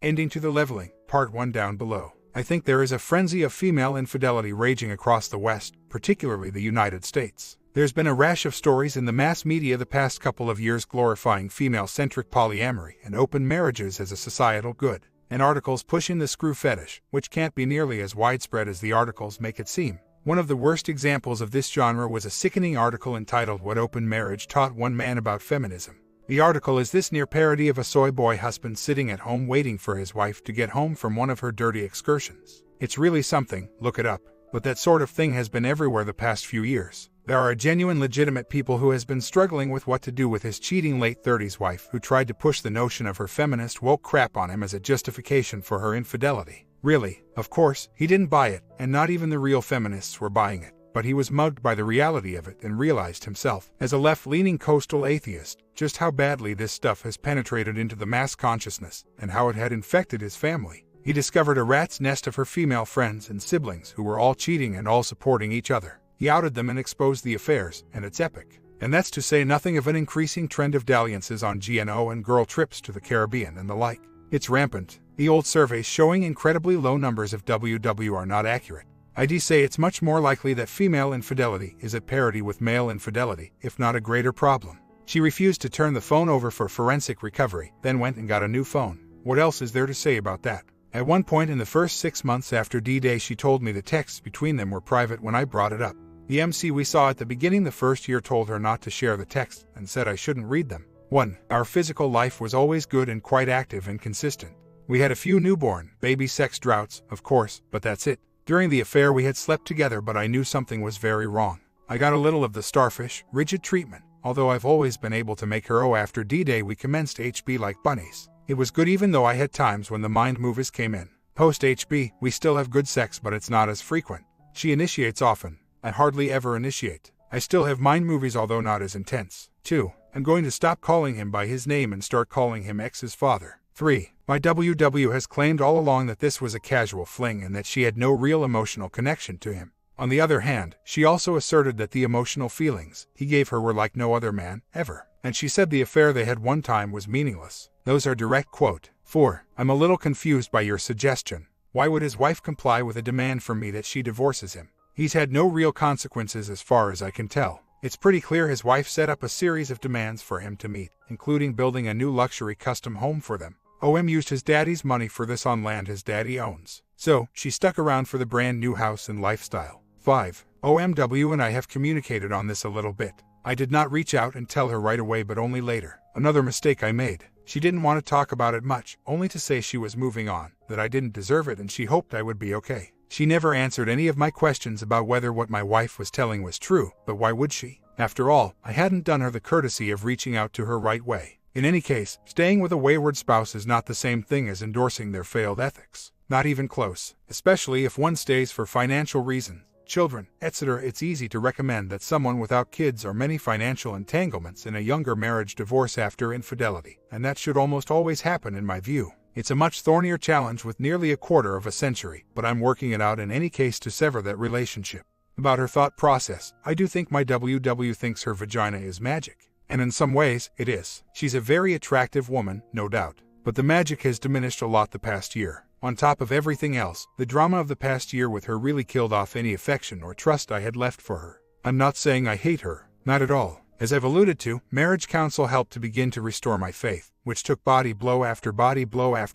Ending to the leveling, part 1 down below. I think there is a frenzy of female infidelity raging across the West, particularly the United States. There's been a rash of stories in the mass media the past couple of years glorifying female-centric polyamory and open marriages as a societal good, and articles pushing the screw fetish, which can't be nearly as widespread as the articles make it seem. One of the worst examples of this genre was a sickening article entitled "What Open Marriage Taught One Man About Feminism." The article is this near parody of a soy boy husband sitting at home waiting for his wife to get home from one of her dirty excursions. It's really something, look it up. But that sort of thing has been everywhere the past few years. There are genuine legitimate people who has been struggling with what to do with his cheating late 30s wife who tried to push the notion of her feminist woke crap on him as a justification for her infidelity. Really, of course, he didn't buy it, and not even the real feminists were buying it. But he was mugged by the reality of it and realized himself, as a left-leaning coastal atheist, just how badly this stuff has penetrated into the mass consciousness and how it had infected his family. He discovered a rat's nest of her female friends and siblings who were all cheating and all supporting each other. He outed them and exposed the affairs, and it's epic. And that's to say nothing of an increasing trend of dalliances on GNO and girl trips to the Caribbean and the like. It's rampant. The old surveys showing incredibly low numbers of WW are not accurate. I'd say it's much more likely that female infidelity is at parity with male infidelity, if not a greater problem. She refused to turn the phone over for forensic recovery, then went and got a new phone. What else is there to say about that? At one point in the first 6 months after D-Day, she told me the texts between them were private when I brought it up. The MC we saw at the beginning the first year told her not to share the texts and said I shouldn't read them. 1. Our physical life was always good and quite active and consistent. We had a few newborn, baby sex droughts, of course, but that's it. During the affair we had slept together, but I knew something was very wrong. I got a little of the starfish, rigid treatment, although I've always been able to make her after D-Day we commenced HB like bunnies. It was good even though I had times when the mind movers came in. Post-HB, we still have good sex, but it's not as frequent. She initiates often. I hardly ever initiate. I still have mind movies, although not as intense. 2. I'm going to stop calling him by his name and start calling him X's father. 3. My WW has claimed all along that this was a casual fling and that she had no real emotional connection to him. On the other hand, she also asserted that the emotional feelings he gave her were like no other man, ever. And she said the affair they had one time was meaningless. Those are direct quote. 4. I'm a little confused by your suggestion. Why would his wife comply with a demand from me that she divorces him? He's had no real consequences as far as I can tell. It's pretty clear his wife set up a series of demands for him to meet, including building a new luxury custom home for them. OM used his daddy's money for this on land his daddy owns. So, she stuck around for the brand new house and lifestyle. 5. OMW and I have communicated on this a little bit. I did not reach out and tell her right away, but only later. Another mistake I made. She didn't want to talk about it much, only to say she was moving on, that I didn't deserve it and she hoped I would be okay. She never answered any of my questions about whether what my wife was telling was true, but why would she? After all, I hadn't done her the courtesy of reaching out to her right way. In any case, staying with a wayward spouse is not the same thing as endorsing their failed ethics. Not even close, especially if one stays for financial reasons, children, etc. It's easy to recommend that someone without kids or many financial entanglements in a younger marriage divorce after infidelity, and that should almost always happen in my view. It's a much thornier challenge with nearly a quarter of a century, but I'm working it out in any case to sever that relationship. About her thought process, I do think my WW thinks her vagina is magic. And in some ways, it is. She's a very attractive woman, no doubt. But the magic has diminished a lot the past year. On top of everything else, the drama of the past year with her really killed off any affection or trust I had left for her. I'm not saying I hate her. Not at all. As I've alluded to, marriage counsel helped to begin to restore my faith, which took body blow after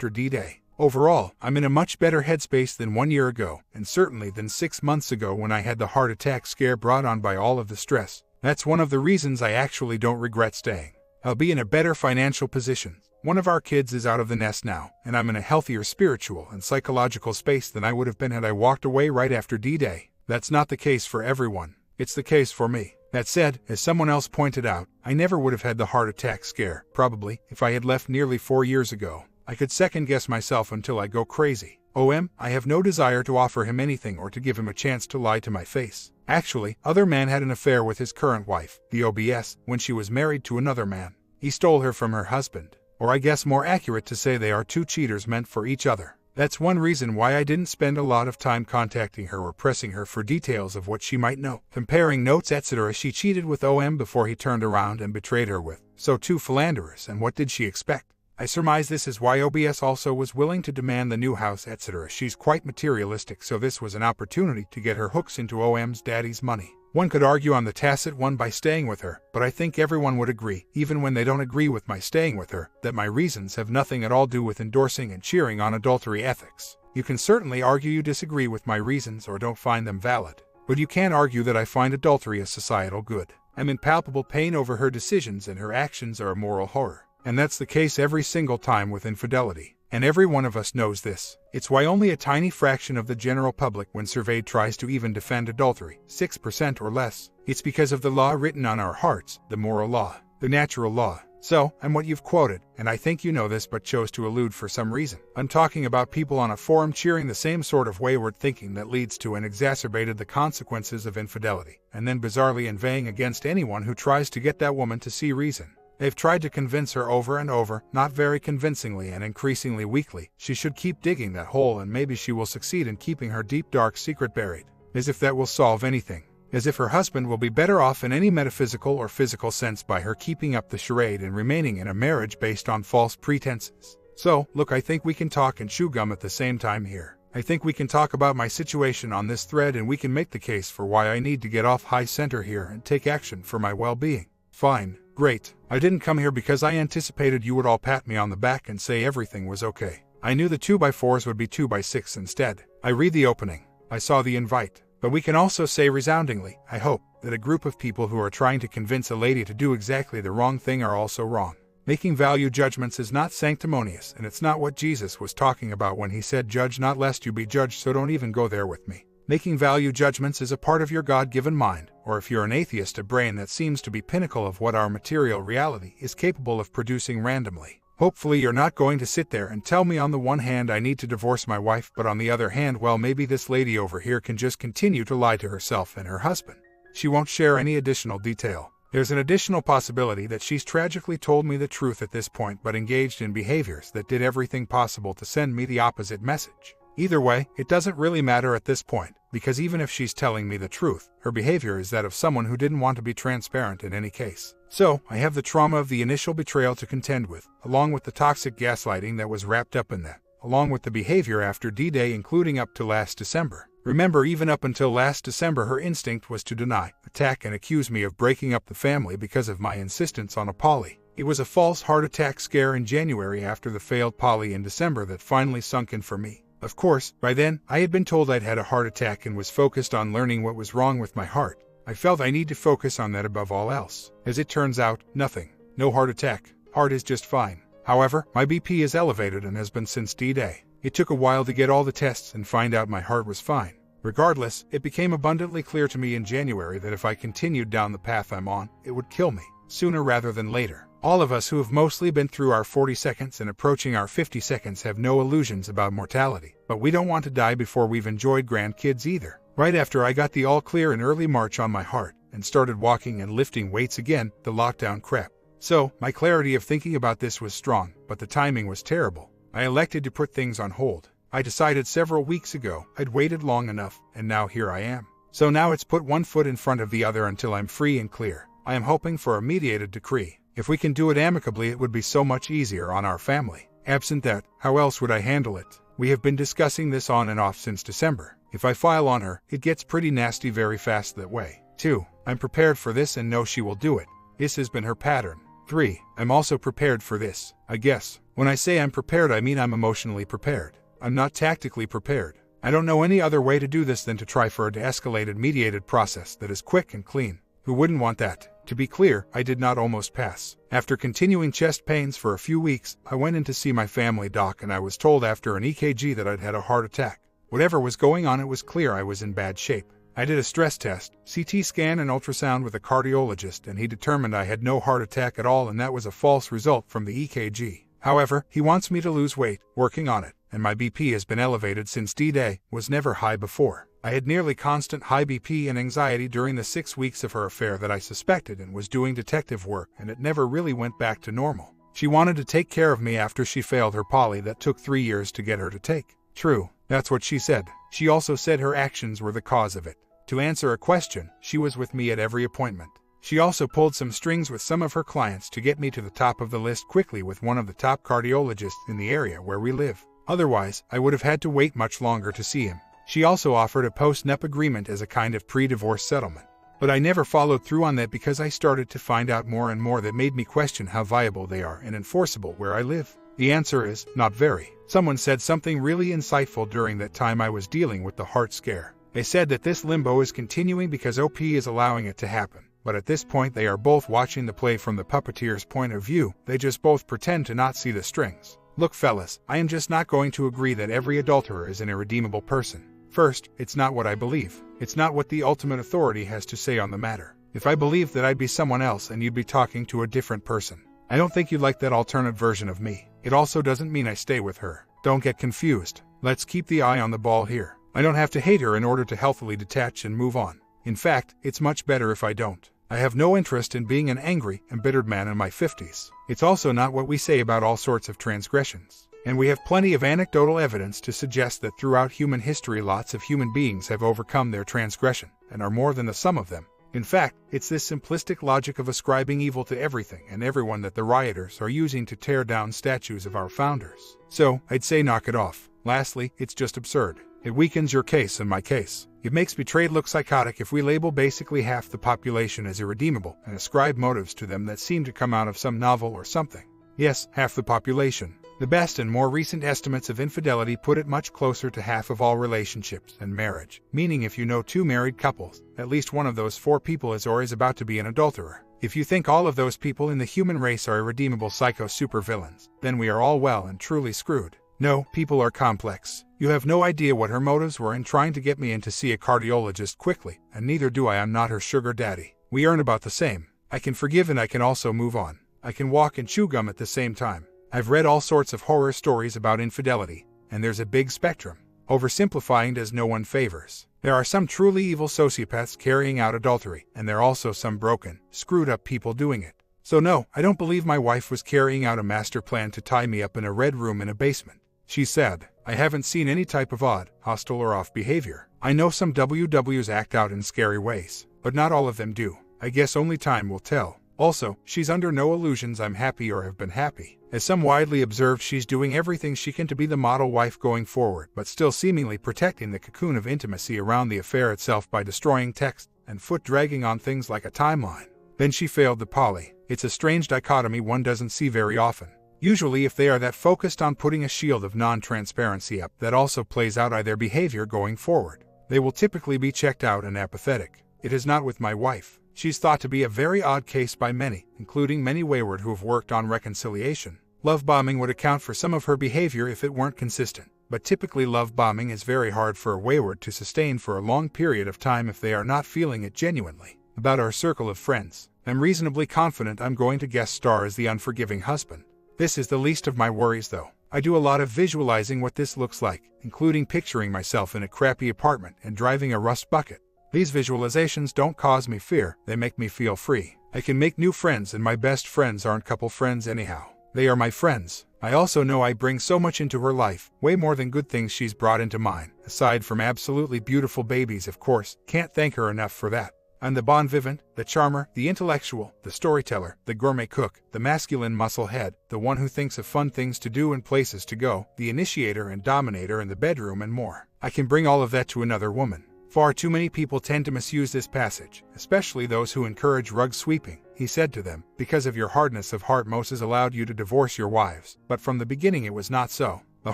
D-Day. Overall, I'm in a much better headspace than 1 year ago, and certainly than 6 months ago when I had the heart attack scare brought on by all of the stress. That's one of the reasons I actually don't regret staying. I'll be in a better financial position. One of our kids is out of the nest now, and I'm in a healthier spiritual and psychological space than I would have been had I walked away right after D-Day. That's not the case for everyone. It's the case for me. That said, as someone else pointed out, I never would have had the heart attack scare, probably, if I had left nearly 4 years ago. I could second-guess myself until I go crazy. I have no desire to offer him anything or to give him a chance to lie to my face. Actually, other man had an affair with his current wife, the OBS, when she was married to another man. He stole her from her husband. Or I guess more accurate to say they are two cheaters meant for each other. That's one reason why I didn't spend a lot of time contacting her or pressing her for details of what she might know. Comparing notes, etc. She cheated with OM before he turned around and betrayed her with. So two philanderers, and what did she expect? I surmise this is why OBS also was willing to demand the new house, etc. She's quite materialistic, so this was an opportunity to get her hooks into OM's daddy's money. One could argue on the tacit one by staying with her, but I think everyone would agree, even when they don't agree with my staying with her, that my reasons have nothing at all to do with endorsing and cheering on adultery ethics. You can certainly argue you disagree with my reasons or don't find them valid, but you can't argue that I find adultery a societal good. I'm in palpable pain over her decisions, and her actions are a moral horror. And that's the case every single time with infidelity. And every one of us knows this. It's why only a tiny fraction of the general public, when surveyed, tries to even defend adultery, 6% or less. It's because of the law written on our hearts, the moral law, the natural law. So, I'm what you've quoted, and I think you know this but chose to elude for some reason. I'm talking about people on a forum cheering the same sort of wayward thinking that leads to and exacerbated the consequences of infidelity, and then bizarrely inveighing against anyone who tries to get that woman to see reason. They've tried to convince her over and over, not very convincingly and increasingly weakly, she should keep digging that hole and maybe she will succeed in keeping her deep dark secret buried. As if that will solve anything. As if her husband will be better off in any metaphysical or physical sense by her keeping up the charade and remaining in a marriage based on false pretenses. So, look, I think we can talk and chew gum at the same time here. I think we can talk about my situation on this thread, and we can make the case for why I need to get off high center here and take action for my well-being. Fine. Great. I didn't come here because I anticipated you would all pat me on the back and say everything was okay. I knew the 2x4s would be 2x6 instead. I read the opening. I saw the invite. But we can also say resoundingly, I hope, that a group of people who are trying to convince a lady to do exactly the wrong thing are also wrong. Making value judgments is not sanctimonious, and it's not what Jesus was talking about when he said, "Judge not lest you be judged," so don't even go there with me. Making value judgments is a part of your God-given mind, or if you're an atheist, a brain that seems to be pinnacle of what our material reality is capable of producing randomly. Hopefully you're not going to sit there and tell me on the one hand I need to divorce my wife, but on the other hand, well, maybe this lady over here can just continue to lie to herself and her husband. She won't share any additional detail. There's an additional possibility that she's tragically told me the truth at this point, but engaged in behaviors that did everything possible to send me the opposite message. Either way, it doesn't really matter at this point, because even if she's telling me the truth, her behavior is that of someone who didn't want to be transparent in any case. So, I have the trauma of the initial betrayal to contend with, along with the toxic gaslighting that was wrapped up in that, along with the behavior after D-Day, including up to last December. Remember, even up until last December, her instinct was to deny, attack, and accuse me of breaking up the family because of my insistence on a poly. It was a false heart attack scare in January after the failed poly in December that finally sunk in for me. Of course, by then, I had been told I'd had a heart attack and was focused on learning what was wrong with my heart. I felt I need to focus on that above all else. As it turns out, nothing. No heart attack. Heart is just fine. However, my BP is elevated and has been since D-Day. It took a while to get all the tests and find out my heart was fine. Regardless, it became abundantly clear to me in January that if I continued down the path I'm on, it would kill me, sooner rather than later. All of us who have mostly been through our 40 seconds and approaching our 50 seconds have no illusions about mortality, but we don't want to die before we've enjoyed grandkids either. Right after I got the all clear in early March on my heart and started walking and lifting weights again, the lockdown crept. So, my clarity of thinking about this was strong, but the timing was terrible. I elected to put things on hold. I decided several weeks ago I'd waited long enough, and now here I am. So now it's put one foot in front of the other until I'm free and clear. I am hoping for a mediated decree. If we can do it amicably, it would be so much easier on our family. Absent that, how else would I handle it? We have been discussing this on and off since December. If I file on her, it gets pretty nasty very fast that way. 2. I'm prepared for this and know she will do it. This has been her pattern. 3. I'm also prepared for this, I guess. When I say I'm prepared, I mean I'm emotionally prepared. I'm not tactically prepared. I don't know any other way to do this than to try for a de-escalated mediated process that is quick and clean. Who wouldn't want that? To be clear, I did not almost pass. After continuing chest pains for a few weeks, I went in to see my family doc and I was told after an EKG that I'd had a heart attack. Whatever was going on, it was clear I was in bad shape. I did a stress test, CT scan and ultrasound with a cardiologist, and he determined I had no heart attack at all, and that was a false result from the EKG. However, he wants me to lose weight, working on it, and my BP has been elevated since D-Day, was never high before. I had nearly constant high BP and anxiety during the 6 weeks of her affair that I suspected and was doing detective work, and it never really went back to normal. She wanted to take care of me after she failed her poly that took 3 years to get her to take. True, that's what she said. She also said her actions were the cause of it. To answer a question, she was with me at every appointment. She also pulled some strings with some of her clients to get me to the top of the list quickly with one of the top cardiologists in the area where we live. Otherwise, I would have had to wait much longer to see him. She also offered a post-nup agreement as a kind of pre-divorce settlement. But I never followed through on that because I started to find out more and more that made me question how viable they are and enforceable where I live. The answer is, not very. Someone said something really insightful during that time I was dealing with the heart scare. They said that this limbo is continuing because OP is allowing it to happen. But at this point they are both watching the play from the puppeteer's point of view, they just both pretend to not see the strings. Look fellas, I am just not going to agree that every adulterer is an irredeemable person. First, it's not what I believe. It's not what the ultimate authority has to say on the matter. If I believed that I'd be someone else and you'd be talking to a different person. I don't think you'd like that alternate version of me. It also doesn't mean I stay with her. Don't get confused. Let's keep the eye on the ball here. I don't have to hate her in order to healthily detach and move on. In fact, it's much better if I don't. I have no interest in being an angry, embittered man in my 50s. It's also not what we say about all sorts of transgressions. And we have plenty of anecdotal evidence to suggest that throughout human history lots of human beings have overcome their transgression, and are more than the sum of them. In fact, it's this simplistic logic of ascribing evil to everything and everyone that the rioters are using to tear down statues of our founders. So, I'd say knock it off. Lastly, it's just absurd. It weakens your case and my case. It makes betrayed look psychotic if we label basically half the population as irredeemable and ascribe motives to them that seem to come out of some novel or something. Yes, half the population. The best and more recent estimates of infidelity put it much closer to half of all relationships and marriage, meaning if you know 2 married couples, at least one of those 4 people is or is about to be an adulterer. If you think all of those people in the human race are irredeemable psycho supervillains, then we are all well and truly screwed. No, people are complex. You have no idea what her motives were in trying to get me in to see a cardiologist quickly, and neither do I. I'm not her sugar daddy. We earn about the same. I can forgive and I can also move on. I can walk and chew gum at the same time. I've read all sorts of horror stories about infidelity, and there's a big spectrum. Oversimplifying does no one favors. There are some truly evil sociopaths carrying out adultery, and there are also some broken, screwed up people doing it. So no, I don't believe my wife was carrying out a master plan to tie me up in a red room in a basement. She said, I haven't seen any type of odd, hostile or off behavior. I know some WWs act out in scary ways, but not all of them do. I guess only time will tell. Also, she's under no illusions I'm happy or have been happy. As some widely observed, she's doing everything she can to be the model wife going forward, but still seemingly protecting the cocoon of intimacy around the affair itself by destroying text and foot dragging on things like a timeline. Then she failed the poly. It's a strange dichotomy one doesn't see very often. Usually if they are that focused on putting a shield of non-transparency up, that also plays out their behavior going forward. They will typically be checked out and apathetic. It is not with my wife. She's thought to be a very odd case by many, including many wayward who have worked on reconciliation. Love bombing would account for some of her behavior if it weren't consistent, but typically love bombing is very hard for a wayward to sustain for a long period of time if they are not feeling it genuinely. About our circle of friends, I'm reasonably confident I'm going to guest star as the unforgiving husband. This is the least of my worries though. I do a lot of visualizing what this looks like, including picturing myself in a crappy apartment and driving a rust bucket. These visualizations don't cause me fear, they make me feel free. I can make new friends and my best friends aren't couple friends anyhow. They are my friends. I also know I bring so much into her life, way more than good things she's brought into mine, aside from absolutely beautiful babies of course, can't thank her enough for that. I'm the bon vivant, the charmer, the intellectual, the storyteller, the gourmet cook, the masculine muscle head, the one who thinks of fun things to do and places to go, the initiator and dominator in the bedroom and more. I can bring all of that to another woman. Far too many people tend to misuse this passage, especially those who encourage rug sweeping. He said to them, because of your hardness of heart Moses allowed you to divorce your wives, but from the beginning it was not so. The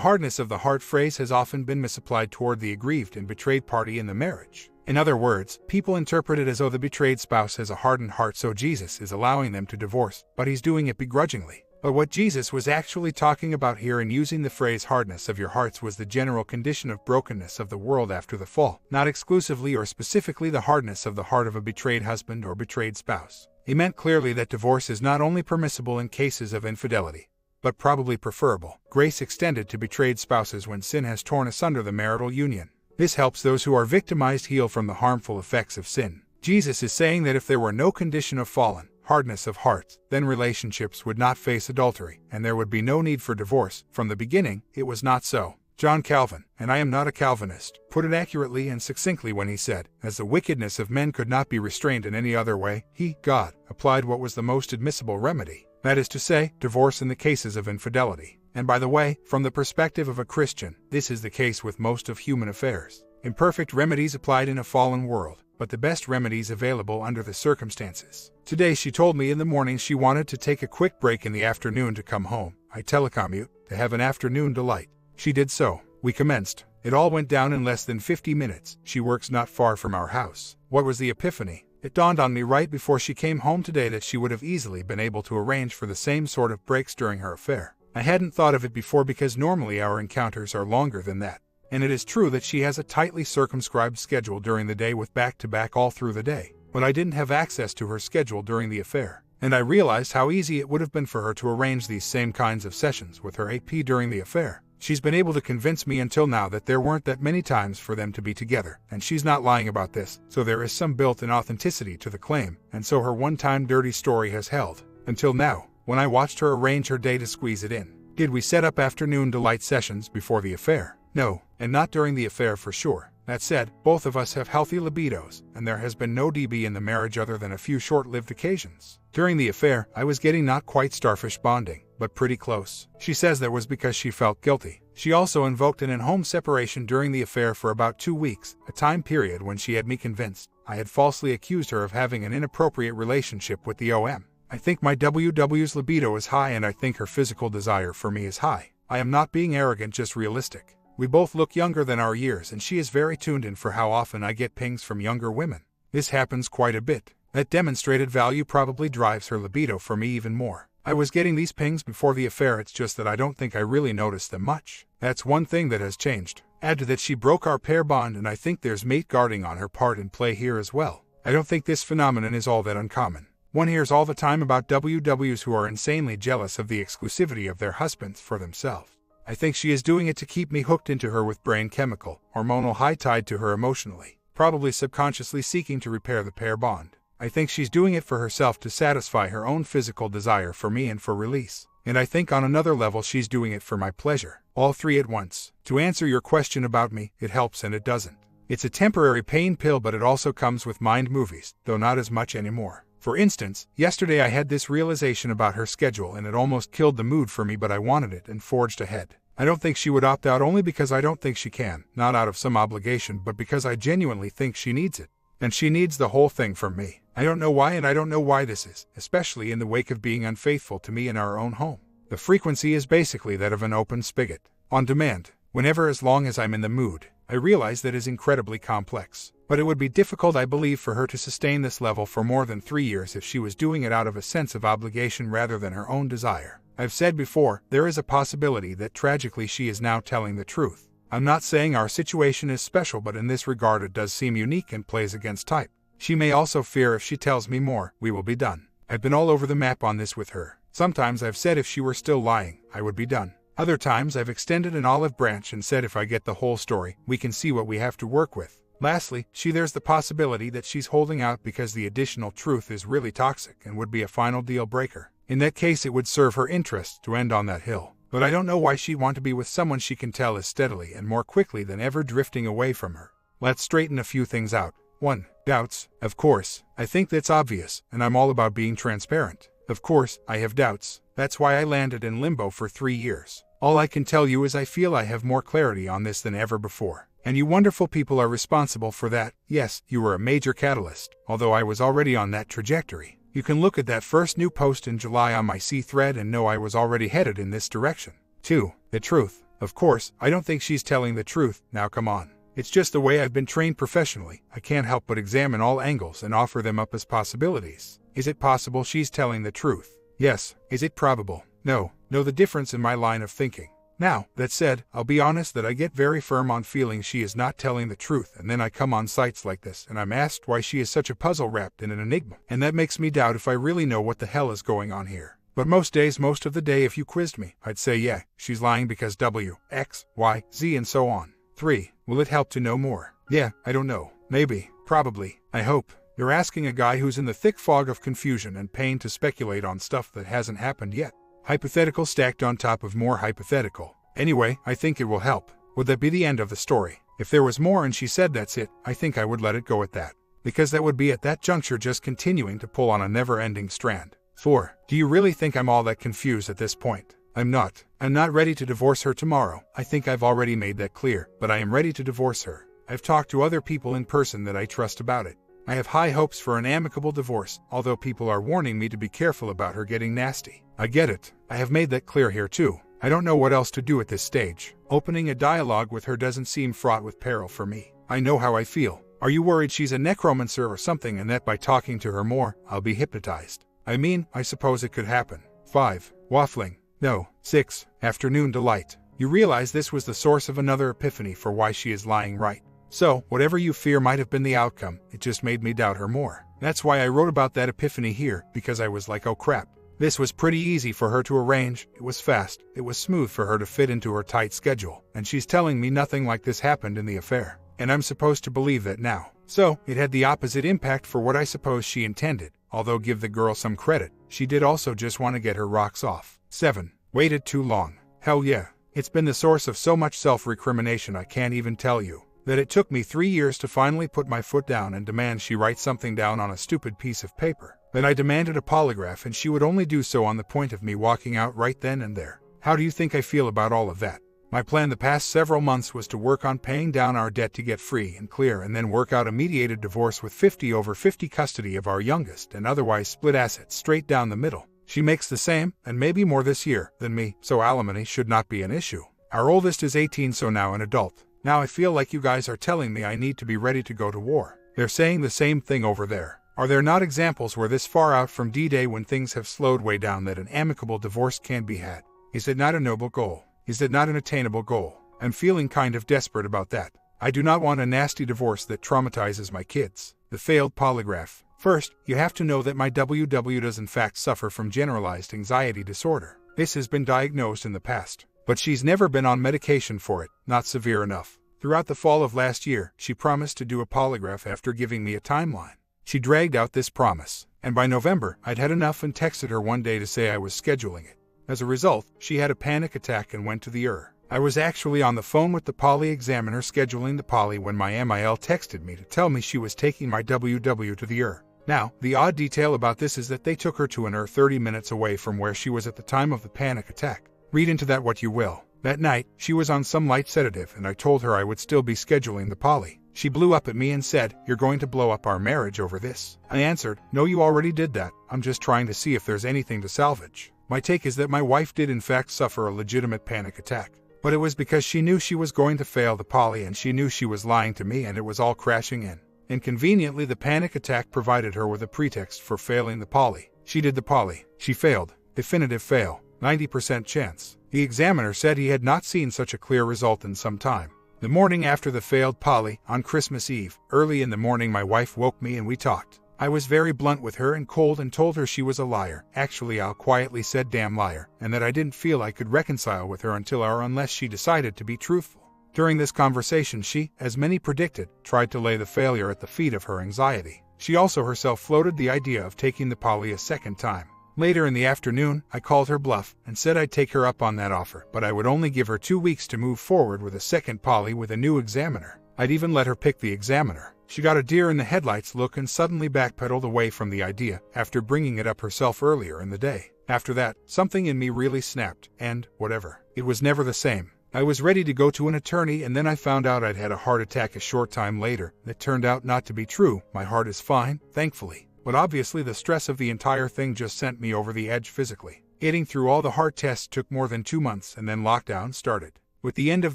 hardness of the heart phrase has often been misapplied toward the aggrieved and betrayed party in the marriage. In other words, people interpret it as though the betrayed spouse has a hardened heart so Jesus is allowing them to divorce, but he's doing it begrudgingly. But what Jesus was actually talking about here in using the phrase hardness of your hearts was the general condition of brokenness of the world after the fall, not exclusively or specifically the hardness of the heart of a betrayed husband or betrayed spouse. He meant clearly that divorce is not only permissible in cases of infidelity, but probably preferable. Grace extended to betrayed spouses when sin has torn asunder the marital union. This helps those who are victimized heal from the harmful effects of sin. Jesus is saying that if there were no condition of fallen, hardness of hearts, then relationships would not face adultery, and there would be no need for divorce. From the beginning, it was not so. John Calvin, and I am not a Calvinist, put it accurately and succinctly when he said, as the wickedness of men could not be restrained in any other way, he, God, applied what was the most admissible remedy, that is to say, divorce in the cases of infidelity. And by the way, from the perspective of a Christian, this is the case with most of human affairs. Imperfect remedies applied in a fallen world, but the best remedies available under the circumstances. Today she told me in the morning she wanted to take a quick break in the afternoon to come home. I telecommute, to have an afternoon delight. She did so. We commenced. It all went down in less than 50 minutes. She works not far from our house. What was the epiphany? It dawned on me right before she came home today that she would have easily been able to arrange for the same sort of breaks during her affair. I hadn't thought of it before because normally our encounters are longer than that. And it is true that she has a tightly circumscribed schedule during the day with back-to-back all through the day. But I didn't have access to her schedule during the affair. And I realized how easy it would have been for her to arrange these same kinds of sessions with her AP during the affair. She's been able to convince me until now that there weren't that many times for them to be together, and she's not lying about this, so there is some built-in authenticity to the claim, and so her one-time dirty story has held. Until now, when I watched her arrange her day to squeeze it in. Did we set up afternoon delight sessions before the affair? No, and not during the affair for sure. That said, both of us have healthy libidos, and there has been no DB in the marriage other than a few short-lived occasions. During the affair, I was getting not quite starfish bonding, but pretty close. She says that was because she felt guilty. She also invoked an in-home separation during the affair for about 2 weeks, a time period when she had me convinced I had falsely accused her of having an inappropriate relationship with the OM. I think my WW's libido is high and I think her physical desire for me is high. I am not being arrogant, just realistic. We both look younger than our years and she is very tuned in for how often I get pings from younger women. This happens quite a bit. That demonstrated value probably drives her libido for me even more. I was getting these pings before the affair, it's just that I don't think I really noticed them much. That's one thing that has changed. Add to that she broke our pair bond and I think there's mate guarding on her part in play here as well. I don't think this phenomenon is all that uncommon. One hears all the time about WWs who are insanely jealous of the exclusivity of their husbands for themselves. I think she is doing it to keep me hooked into her with brain chemical, hormonal high tied to her emotionally, probably subconsciously seeking to repair the pair bond. I think she's doing it for herself to satisfy her own physical desire for me and for release. And I think on another level she's doing it for my pleasure. All three at once. To answer your question about me, it helps and it doesn't. It's a temporary pain pill, but it also comes with mind movies, though not as much anymore. For instance, yesterday I had this realization about her schedule and it almost killed the mood for me, but I wanted it and forged ahead. I don't think she would opt out only because I don't think she can, not out of some obligation, but because I genuinely think she needs it. And she needs the whole thing from me. I don't know why, and I don't know why this is, especially in the wake of being unfaithful to me in our own home. The frequency is basically that of an open spigot. On demand, whenever, as long as I'm in the mood. I realize that is incredibly complex. But it would be difficult, I believe, for her to sustain this level for more than 3 years if she was doing it out of a sense of obligation rather than her own desire. I've said before, there is a possibility that tragically she is now telling the truth. I'm not saying our situation is special, but in this regard it does seem unique and plays against type. She may also fear if she tells me more, we will be done. I've been all over the map on this with her. Sometimes I've said if she were still lying, I would be done. Other times I've extended an olive branch and said if I get the whole story, we can see what we have to work with. Lastly, there's the possibility that she's holding out because the additional truth is really toxic and would be a final deal breaker. In that case it would serve her interests to end on that hill. But I don't know why she'd want to be with someone she can tell is steadily and more quickly than ever drifting away from her. Let's straighten a few things out. 1. Doubts. Of course, I think that's obvious, and I'm all about being transparent. Of course, I have doubts. That's why I landed in limbo for 3 years. All I can tell you is I feel I have more clarity on this than ever before. And you wonderful people are responsible for that. Yes, you were a major catalyst, although I was already on that trajectory. You can look at that first new post in July on my C thread and know I was already headed in this direction. 2. The truth. Of course, I don't think she's telling the truth, now come on. It's just the way I've been trained professionally. I can't help but examine all angles and offer them up as possibilities. Is it possible she's telling the truth? Yes. Is it probable? No. Know the difference in my line of thinking. Now, that said, I'll be honest that I get very firm on feeling she is not telling the truth, and then I come on sites like this and I'm asked why she is such a puzzle wrapped in an enigma, and that makes me doubt if I really know what the hell is going on here. But most days, most of the day, if you quizzed me, I'd say yeah, she's lying because W, X, Y, Z and so on. 3. Will it help to know more? Yeah, I don't know. Maybe. Probably. I hope. You're asking a guy who's in the thick fog of confusion and pain to speculate on stuff that hasn't happened yet. Hypothetical stacked on top of more hypothetical. Anyway, I think it will help. Would that be the end of the story? If there was more and she said that's it, I think I would let it go at that. Because that would be at that juncture just continuing to pull on a never-ending strand. 4. Do you really think I'm all that confused at this point? I'm not. I'm not ready to divorce her tomorrow. I think I've already made that clear, but I am ready to divorce her. I've talked to other people in person that I trust about it. I have high hopes for an amicable divorce, although people are warning me to be careful about her getting nasty. I get it. I have made that clear here too. I don't know what else to do at this stage. Opening a dialogue with her doesn't seem fraught with peril for me. I know how I feel. Are you worried she's a necromancer or something and that by talking to her more, I'll be hypnotized? I mean, I suppose it could happen. 5. Waffling. No. 6. Afternoon delight. You realize this was the source of another epiphany for why she is lying, right? So, whatever you fear might have been the outcome, it just made me doubt her more. That's why I wrote about that epiphany here, because I was like, oh crap. This was pretty easy for her to arrange, it was fast, it was smooth for her to fit into her tight schedule, and she's telling me nothing like this happened in the affair. And I'm supposed to believe that now. So, it had the opposite impact for what I suppose she intended, although give the girl some credit, she did also just want to get her rocks off. 7. Waited too long. Hell yeah. It's been the source of so much self-recrimination I can't even tell you. That it took me 3 years to finally put my foot down and demand she write something down on a stupid piece of paper. Then I demanded a polygraph and she would only do so on the point of me walking out right then and there. How do you think I feel about all of that? My plan the past several months was to work on paying down our debt to get free and clear and then work out a mediated divorce with 50/50 custody of our youngest and otherwise split assets straight down the middle. She makes the same, and maybe more this year, than me, so alimony should not be an issue. Our oldest is 18, so now an adult. Now I feel like you guys are telling me I need to be ready to go to war. They're saying the same thing over there. Are there not examples where this far out from D-Day when things have slowed way down that an amicable divorce can be had? Is it not a noble goal? Is it not an attainable goal? I'm feeling kind of desperate about that. I do not want a nasty divorce that traumatizes my kids. The failed polygraph. First, you have to know that my WW does in fact suffer from generalized anxiety disorder. This has been diagnosed in the past, but she's never been on medication for it, not severe enough. Throughout the fall of last year, she promised to do a polygraph after giving me a timeline. She dragged out this promise, and by November, I'd had enough and texted her one day to say I was scheduling it. As a result, she had a panic attack and went to the ER. I was actually on the phone with the poly examiner scheduling the poly when my MIL texted me to tell me she was taking my WW to the ER. Now, the odd detail about this is that they took her to an ER 30 minutes away from where she was at the time of the panic attack. Read into that what you will. That night, she was on some light sedative and I told her I would still be scheduling the poly. She blew up at me and said, "You're going to blow up our marriage over this." I answered, "No, you already did that. I'm just trying to see if there's anything to salvage." My take is that my wife did in fact suffer a legitimate panic attack. But it was because she knew she was going to fail the poly and she knew she was lying to me and it was all crashing in. Inconveniently, the panic attack provided her with a pretext for failing the poly. She did the poly. She failed. Definitive fail. 90% chance. The examiner said he had not seen such a clear result in some time. The morning after the failed poly, on Christmas Eve, early in the morning my wife woke me and we talked. I was very blunt with her and cold and told her she was a liar. Actually, I quietly said damn liar, and that I didn't feel I could reconcile with her unless she decided to be truthful. During this conversation she, as many predicted, tried to lay the failure at the feet of her anxiety. She also herself floated the idea of taking the poly a second time. Later in the afternoon, I called her bluff and said I'd take her up on that offer, but I would only give her 2 weeks to move forward with a second poly with a new examiner. I'd even let her pick the examiner. She got a deer in the headlights look and suddenly backpedaled away from the idea after bringing it up herself earlier in the day. After that, something in me really snapped, and, whatever, it was never the same. I was ready to go to an attorney and then I found out I'd had a heart attack a short time later. That turned out not to be true. My heart is fine, thankfully. But obviously the stress of the entire thing just sent me over the edge physically. Getting through all the heart tests took more than 2 months and then lockdown started. With the end of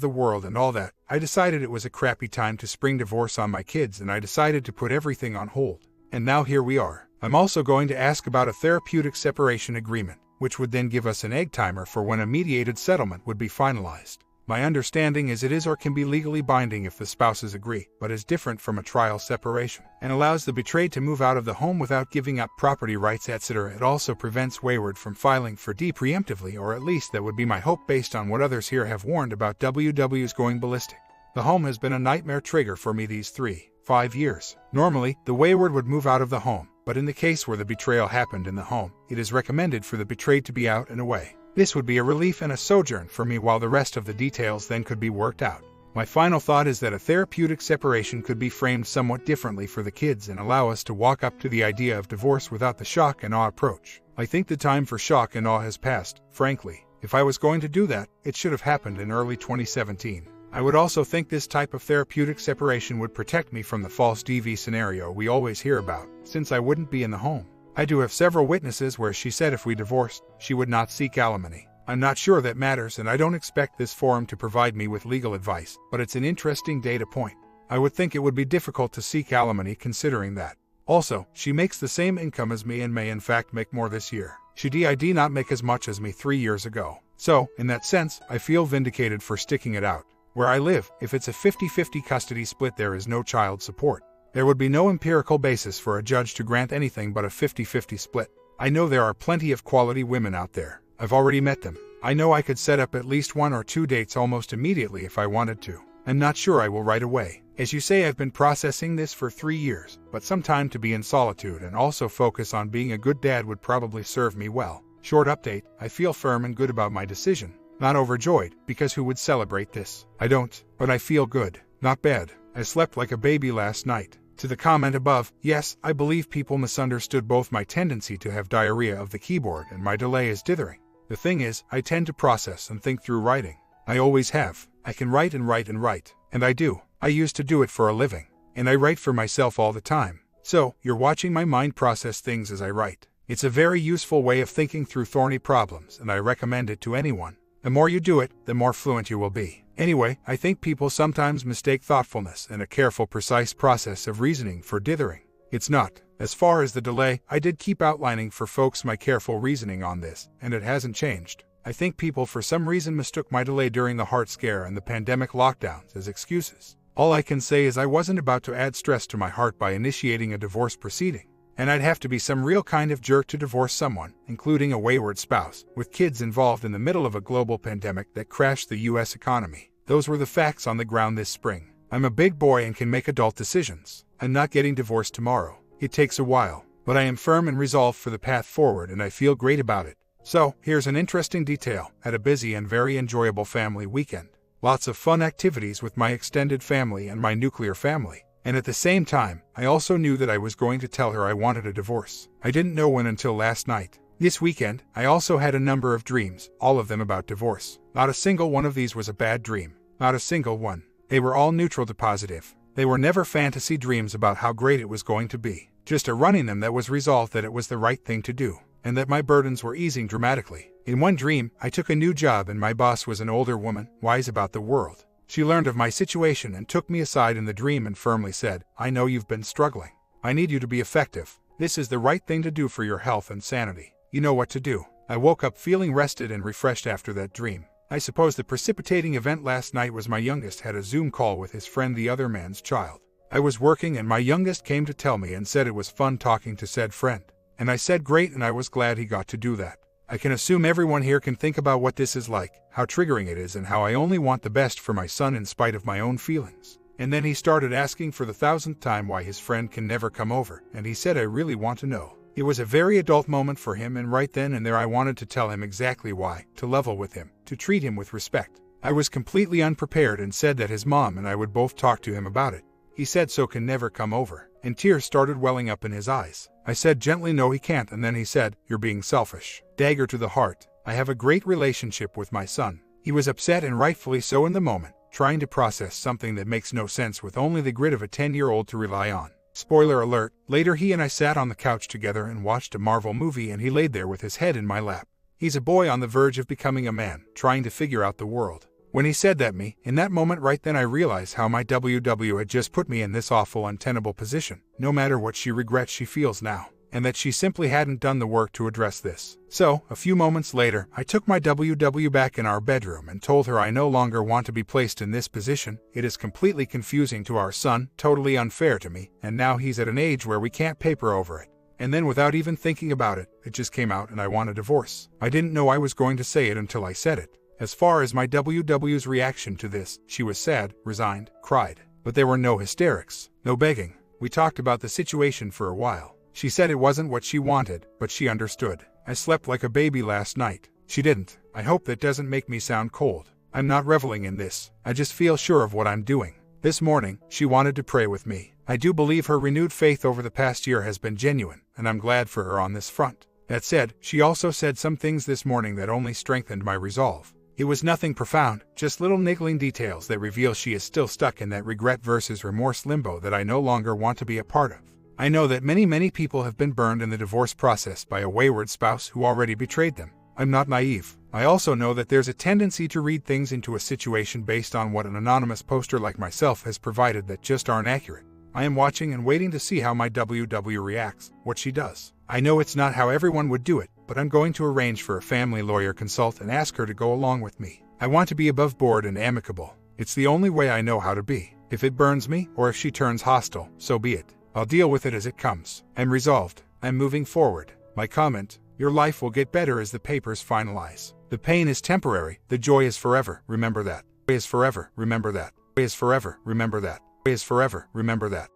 the world and all that, I decided it was a crappy time to spring divorce on my kids and I decided to put everything on hold. And now here we are. I'm also going to ask about a therapeutic separation agreement, which would then give us an egg timer for when a mediated settlement would be finalized. My understanding is it is or can be legally binding if the spouses agree, but is different from a trial separation, and allows the betrayed to move out of the home without giving up property rights, etc. It also prevents wayward from filing for D preemptively, or at least that would be my hope based on what others here have warned about WWs going ballistic. The home has been a nightmare trigger for me these 3-5 years. Normally, the wayward would move out of the home, but in the case where the betrayal happened in the home, it is recommended for the betrayed to be out and away. This would be a relief and a sojourn for me while the rest of the details then could be worked out. My final thought is that a therapeutic separation could be framed somewhat differently for the kids and allow us to walk up to the idea of divorce without the shock and awe approach. I think the time for shock and awe has passed, frankly. If I was going to do that, it should have happened in early 2017. I would also think this type of therapeutic separation would protect me from the false DV scenario we always hear about, since I wouldn't be in the home. I do have several witnesses where she said if we divorced, she would not seek alimony. I'm not sure that matters, and I don't expect this forum to provide me with legal advice, but it's an interesting data point. I would think it would be difficult to seek alimony considering that. Also, she makes the same income as me and may in fact make more this year. She did not make as much as me 3 years ago. So, in that sense, I feel vindicated for sticking it out. Where I live, if it's a 50-50 custody split, there is no child support. There would be no empirical basis for a judge to grant anything but a 50-50 split. I know there are plenty of quality women out there. I've already met them. I know I could set up at least 1 or 2 dates almost immediately if I wanted to. I'm not sure I will right away. As you say, I've been processing this for 3 years, but some time to be in solitude and also focus on being a good dad would probably serve me well. Short update, I feel firm and good about my decision. Not overjoyed, because who would celebrate this? I don't, but I feel good. Not bad. I slept like a baby last night. To the comment above, yes, I believe people misunderstood both my tendency to have diarrhea of the keyboard and my delay is dithering. The thing is, I tend to process and think through writing. I always have. I can write and write and write. And I do. I used to do it for a living. And I write for myself all the time. So, you're watching my mind process things as I write. It's a very useful way of thinking through thorny problems, and I recommend it to anyone. The more you do it, the more fluent you will be. Anyway, I think people sometimes mistake thoughtfulness and a careful, precise process of reasoning for dithering. It's not. As far as the delay, I did keep outlining for folks my careful reasoning on this, and it hasn't changed. I think people for some reason mistook my delay during the heart scare and the pandemic lockdowns as excuses. All I can say is I wasn't about to add stress to my heart by initiating a divorce proceeding. And I'd have to be some real kind of jerk to divorce someone, including a wayward spouse, with kids involved in the middle of a global pandemic that crashed the U.S. economy. Those were the facts on the ground this spring. I'm a big boy and can make adult decisions. I'm not getting divorced tomorrow. It takes a while, but I am firm and resolved for the path forward and I feel great about it. So, here's an interesting detail. At a busy and very enjoyable family weekend. Lots of fun activities with my extended family and my nuclear family. And at the same time, I also knew that I was going to tell her I wanted a divorce. I didn't know when until last night. This weekend, I also had a number of dreams, all of them about divorce. Not a single one of these was a bad dream. Not a single one. They were all neutral to positive. They were never fantasy dreams about how great it was going to be. Just a running them that was resolved that it was the right thing to do, and that my burdens were easing dramatically. In one dream, I took a new job and my boss was an older woman, wise about the world. She learned of my situation and took me aside in the dream and firmly said, I know you've been struggling. I need you to be effective. This is the right thing to do for your health and sanity. You know what to do. I woke up feeling rested and refreshed after that dream. I suppose the precipitating event last night was my youngest had a Zoom call with his friend the other man's child. I was working and my youngest came to tell me and said it was fun talking to said friend. And I said great and I was glad he got to do that. I can assume everyone here can think about what this is like, how triggering it is and how I only want the best for my son in spite of my own feelings. And then he started asking for the 1000th time why his friend can never come over, and he said I really want to know. It was a very adult moment for him and right then and there I wanted to tell him exactly why, to level with him, to treat him with respect. I was completely unprepared and said that his mom and I would both talk to him about it. He said so can never come over, and tears started welling up in his eyes. I said gently no he can't and then he said, you're being selfish. Dagger to the heart. I have a great relationship with my son. He was upset and rightfully so in the moment, trying to process something that makes no sense with only the grit of a 10-year-old to rely on. Spoiler alert, later he and I sat on the couch together and watched a Marvel movie and he laid there with his head in my lap. He's a boy on the verge of becoming a man, trying to figure out the world. When he said that in that moment right then I realized how my WW had just put me in this awful untenable position, no matter what she regrets she feels now, and that she simply hadn't done the work to address this. So, a few moments later, I took my WW back in our bedroom and told her I no longer want to be placed in this position, it is completely confusing to our son, totally unfair to me, and now he's at an age where we can't paper over it. And then without even thinking about it, it just came out and I want a divorce. I didn't know I was going to say it until I said it. As far as my WW's reaction to this, she was sad, resigned, cried. But there were no hysterics, no begging. We talked about the situation for a while. She said it wasn't what she wanted, but she understood. I slept like a baby last night. She didn't. I hope that doesn't make me sound cold. I'm not reveling in this. I just feel sure of what I'm doing. This morning, she wanted to pray with me. I do believe her renewed faith over the past year has been genuine, and I'm glad for her on this front. That said, she also said some things this morning that only strengthened my resolve. It was nothing profound, just little niggling details that reveal she is still stuck in that regret versus remorse limbo that I no longer want to be a part of. I know that many people have been burned in the divorce process by a wayward spouse who already betrayed them. I'm not naive. I also know that there's a tendency to read things into a situation based on what an anonymous poster like myself has provided that just aren't accurate. I am watching and waiting to see how my WW reacts, what she does. I know it's not how everyone would do it, but I'm going to arrange for a family lawyer consult and ask her to go along with me. I want to be above board and amicable. It's the only way I know how to be. If it burns me, or if she turns hostile, so be it. I'll deal with it as it comes. I'm resolved. I'm moving forward. My comment: your life will get better as the papers finalize. The pain is temporary, the joy is forever, remember that. Joy is forever, remember that. Joy is forever, remember that. Joy is forever, remember that.